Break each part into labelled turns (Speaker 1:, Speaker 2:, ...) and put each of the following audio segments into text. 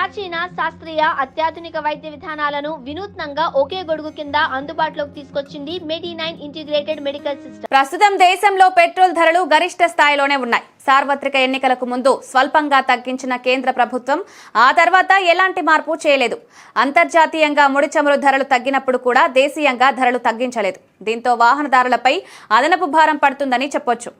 Speaker 1: ప్రాచీన శాస్త్రీయ అత్యాధునిక వైద్య విధానాలను వినూత్నంగా ఒకే గొడుగు కింద అందుబాటులోకి తీసుకొచ్చింది మెడి9 ఇంటిగ్రేటెడ్ మెడికల్ సిస్టమ్.
Speaker 2: ప్రస్తుతం దేశంలో పెట్రోల్ ధరలు గరిష్ట స్థాయిలోనే ఉన్నాయి. సార్వత్రిక ఎన్నికలకు ముందు స్వల్పంగా తగ్గించిన కేంద్ర ప్రభుత్వం ఆ తర్వాత ఎలాంటి మార్పు చేయలేదు. అంతర్జాతీయంగా ముడి చమురు ధరలు తగ్గినప్పుడు కూడా దేశీయంగా ధరలు తగ్గించలేదు. దీంతో వాహనదారులపై అదనపు భారం పడుతుందని చెప్పొచ్చు.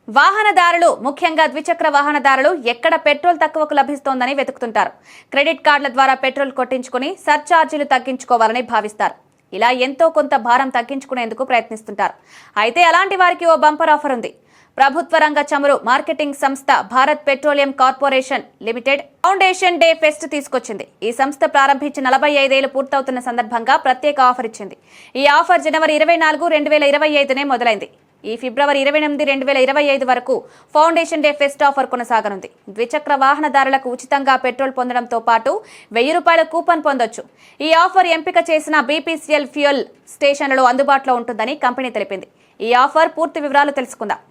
Speaker 2: వాహనదారులు, ముఖ్యంగా ద్విచక్ర వాహనదారులు ఎక్కడ పెట్రోల్ తక్కువకు లభిస్తోందని వెతుకుతుంటారు. క్రెడిట్ కార్డుల ద్వారా పెట్రోల్ కొట్టించుకుని సర్ఛార్జీలు తగ్గించుకోవాలని భావిస్తారు. ఇలా ఎంతో కొంత భారం తగ్గించుకునేందుకు ప్రయత్నిస్తుంటారు. అయితే అలాంటి వారికి ఓ బంపర్ ఆఫర్ ఉంది. ప్రభుత్వ రంగ చమురు మార్కెటింగ్ సంస్థ Bharat petroleum corporation limited foundation day fest తీసుకొచ్చింది. ఈ సంస్థ ప్రారంభించి 45 ఏళ్లు పూర్తవుతున్న సందర్భంగా ప్రత్యేక ఆఫర్ ఇచ్చింది. ఈ ఆఫర్ జనవరి 24, 2025నే మొదలైంది. ఈ ఫిబ్రవరి 28, 2025 వరకు ఫౌండేషన్ డే ఫెస్ట్ ఆఫర్ కొనసాగనుంది. ద్విచక్ర వాహనదారులకు ఉచితంగా పెట్రోల్ పొందడంతో పాటు ₹1000 కూపన్ పొందొచ్చు. ఈ ఆఫర్ ఎంపిక చేసిన బీపీసీఎల్ ఫ్యూయల్ స్టేషన్లలో అందుబాటులో ఉంటుందని కంపెనీ తెలిపింది. ఈ ఆఫర్ పూర్తి వివరాలు తెలుసుకుందాం.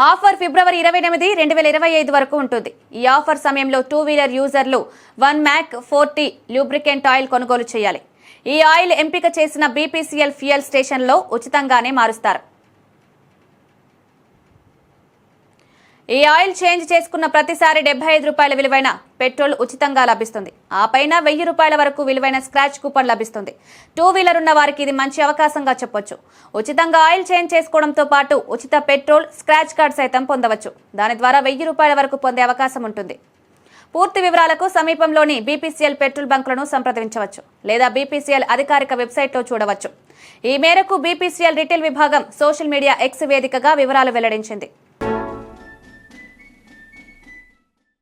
Speaker 2: ఆఫర్ ఫిబ్రవరి 28, 2025 వరకు ఉంటుంది. ఈ ఆఫర్ సమయంలో 2 వీలర్ యూజర్లు 1 మ్యాక్ 40 లూబ్రికెంట్ ఆయిల్ కొనుగోలు చేయాలి. ఈ ఆయిల్ ఎంపిక చేసిన బీపీసీఎల్ ఫ్యూయల్ స్టేషన్లో ఉచితంగానే మారుస్తారు. ఈ ఆయిల్ చేంజ్ చేసుకున్న ప్రతిసారి ₹75 విలువైన పెట్రోల్ ఉచితంగా లభిస్తుంది. ఆ పైన ₹1000 వరకు విలువైన స్క్రాచ్ కూపన్ లభిస్తుంది. 2 వీలర్ ఉన్న వారికి ఇది మంచి అవకాశంగా చెప్పొచ్చు. ఉచితంగా ఆయిల్ చేంజ్ చేసుకోవడంతో పాటు ఉచిత పెట్రోల్ స్క్రాచ్ కార్డ్ సైతం పొందవచ్చు. దాని ద్వారా ₹1000 వరకు పొందే అవకాశం ఉంటుంది. పూర్తి వివరాలకు సమీపంలోని బీపీసీఎల్ పెట్రోల్ బంకులను సంప్రదించవచ్చు లేదా బీపీసీఎల్ అధికారిక వెబ్సైట్లో చూడవచ్చు. ఈ మేరకు బీపీసీఎల్ రిటైల్ విభాగం సోషల్ మీడియా ఎక్స్ వేదికగా వివరాలు వెల్లడించింది.